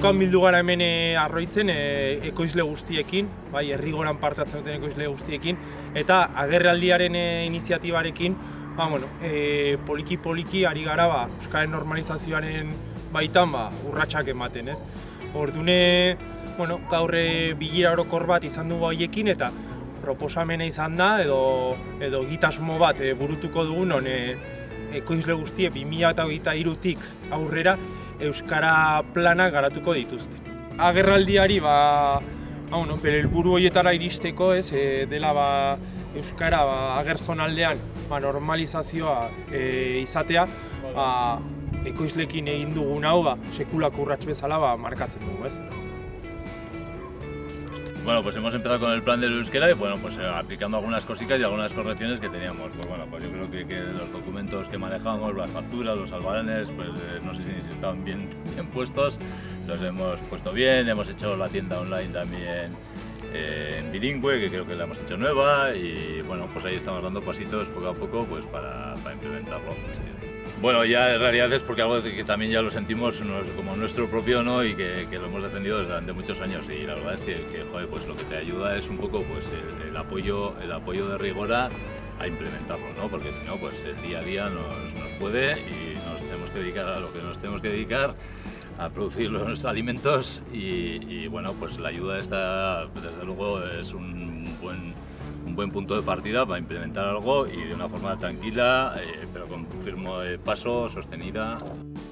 Gaurkoan bildu gara hemen Arroitzen ekoizle guztiekin, bai, Errigoran parte hartzen duten ekoizle guztiekin, eta agerraldiaren iniziatibarekin, poliki-poliki ari gara euskararen normalizazioaren baitan urratsak ematen, ez? Ordune, gaur bilera orokor bat izan dugu haiekin eta proposamena izan da edo egitasmo bat burutuko dugun non ekoizle guztie 2023tik aurrera euskara planak garatuko dituzte. Agerraldiari bere helburu horietara iristeko, dela euskara agertzonaldean normalizazioa izatea, ekoizlekin egin dugun hau sekulako urrats bezala markatzen dugu, ez? Bueno, pues hemos empezado con el plan del euskera y bueno, pues aplicando algunas cositas y algunas correcciones que teníamos. Pues bueno, pues yo creo que los documentos que manejamos, las facturas, los albaranes, pues no sé si estaban bien puestos, los hemos puesto bien, hemos hecho la tienda online también en bilingüe, que creo que la hemos hecho nueva y bueno, pues ahí estamos dando pasitos poco a poco pues para implementarlo. Bueno, ya en realidad es porque algo que también ya lo sentimos como nuestro propio, ¿no? Y que lo hemos defendido durante muchos años y la verdad es que joder, pues lo que te ayuda es un poco pues el apoyo de Rigora a implementarlo, ¿no? Porque si no, pues el día a día nos puede y nos tenemos que dedicar a lo que nos tenemos que dedicar, a producir los alimentos y bueno, pues la ayuda esta desde luego es un buen punto de partida para implementar algo y de una forma tranquila, pero con firme paso, sostenida.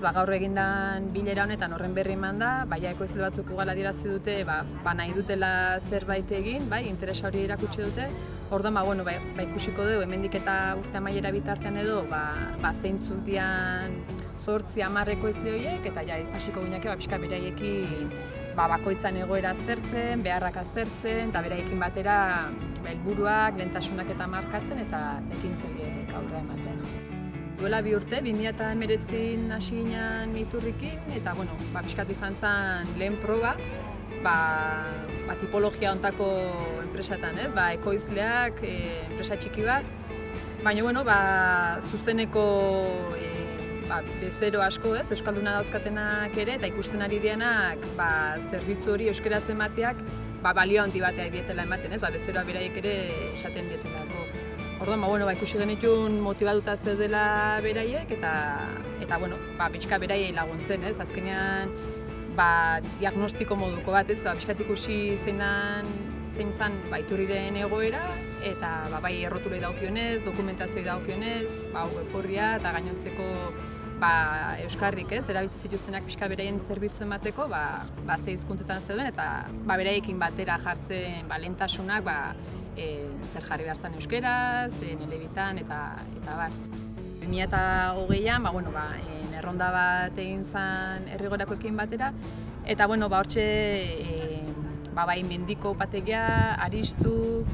Gaur egindan bilera honetan horren berri eman da, ekoizle batzuk igual adierazi dute, nahi dutela zerbait egin, interesa hori erakutsi dute. Orduan, ikusiko dugu, hemendik eta urte amaiera bitartean edo, zeintzuk dian 8-10 ekoizle horiek, eta hasiko gineke pixka beraiekin bakoitzan egoera aztertzen, beharrak aztertzen, eta beraiekin batera helburuak, lehentasunak eta markatzen eta ekintzaileek aurrera ematen. Duela 2 urte, 2019 hasi ginen Iturrikin, eta pixkat izan zen lehen proba, tipologia hontako enpresatan, ekoizleak, enpresa txiki bat, baina zuzeneko bezero asko, euskalduna dauzkatenak ere, eta ikusten ari dianak zerbitzu hori euskaraz emateak balio handi batea dietela ematen, bezeroa beraiek ere esaten dietelako. Orduan, ikusi genitun motibatuta zeudela beraiek, eta pixka beraiei laguntzen, azkenean diagnostiko moduko bat, pixkat ikusi zein zan Iturriren egoera, eta bai errotulei daukionez, dokumentazioei daukionez, web orria eta gainontzeko euskarrik, erabiltzen zituztenak pixka beraien zerbitzu emateko, ze hizkuntzetan zeuden eta beraiekin batera jartzen lehentasunak zer jarri behar zen euskeraz, elebitan eta bar. 2020an, erronda bat egin zen Errigorakoekin batera, eta hortxe mendiko pategia, Aristu,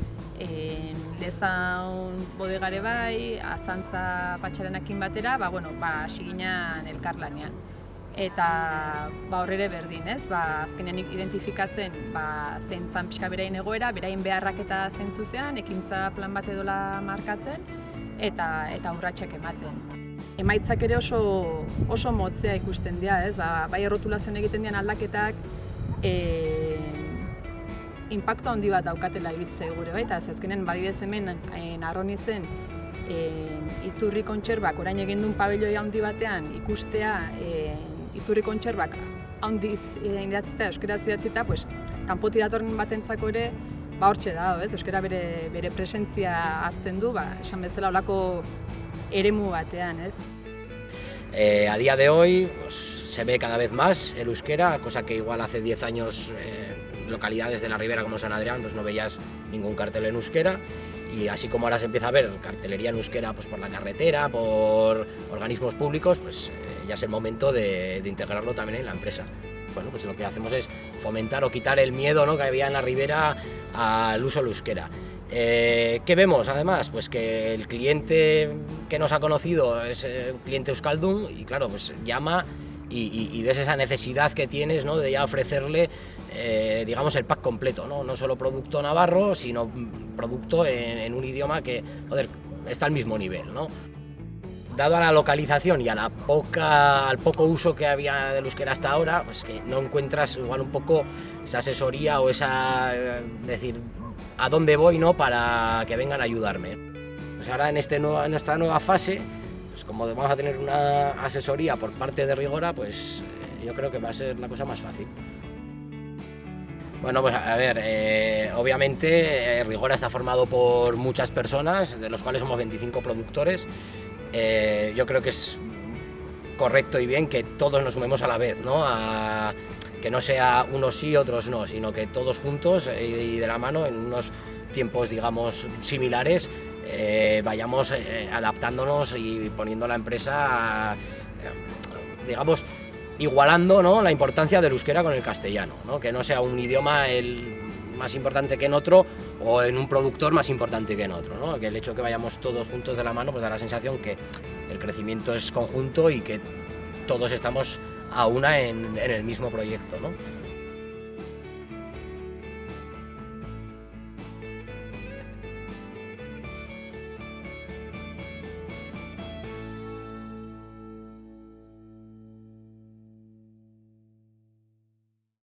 Lezaun bodegare Azantza patxarenakin batera, hasi ginen elkarlanean. Eta horrere berdin, azkenean identifikatzen zein zan pixka beraien egoera, beraien beharrak eta zeintzu zean, ekintza plan bat edola markatzen, eta urratsak ematen. Emaitzak ere oso motzea ikusten dira, bai errotulazioan egiten dian aldaketak, inpaktu handi bat daukatela iruditzen gure baita, azkenean badidez hemen Arronizen Iturri kontserbak orain egin duen pabelloi handi batean ikustea Iturri kontserbak handiz idatzita, euskaraz idatzita, kanpotik datorren batentzako ere hortxe da, euskara bere presentzia hartzen du, esan bezala olako eremu batean, A día de hoy se ve cada vez más el euskera, cosa que igual hace 10 años localidades de la Ribera como San Adrián no veías ningún cartel en euskera, y así como ahora se empieza a ver cartelería en euskera por la carretera, por organismos públicos, ya es el momento de integrarlo también en la empresa. Bueno, lo que hacemos es fomentar o quitar el miedo, ¿no?, que había en la Ribera al uso del euskera. ¿Qué vemos además? Que el cliente que nos ha conocido es un cliente euskaldun y claro, llama y ves esa necesidad que tienes, ¿no?, de ya ofrecerle digamos el pack completo, no solo producto navarro, sino producto en un idioma que está al mismo nivel, ¿no? dado a la localización y a al poco uso que había del euskera hasta ahora, pues que no encuentras igual un poco esa asesoría o esa, decir, a dónde voy, ¿no?, para que vengan a ayudarme. Pues ahora en esta nueva fase, pues como vamos a tener una asesoría por parte de Rigora, pues yo creo que va a ser la cosa más fácil. Bueno, pues a ver, obviamente Rigora está formado por muchas personas, de los cuales somos 25 productores. Yo creo que es correcto y bien que todos nos sumemos a la vez, ¿no? Que no sea unos sí, otros no, sino que todos juntos y de la mano en unos tiempos, digamos, similares, vayamos adaptándonos y poniendo la empresa, digamos, igualando, ¿no?, la importancia del euskera con el castellano, ¿no? Que no sea un idioma el más importante que en otro o en un productor más importante que en otro, ¿no? Que el hecho de que vayamos todos juntos de la mano pues da la sensación que el crecimiento es conjunto y que todos estamos a una en el mismo proyecto, ¿no?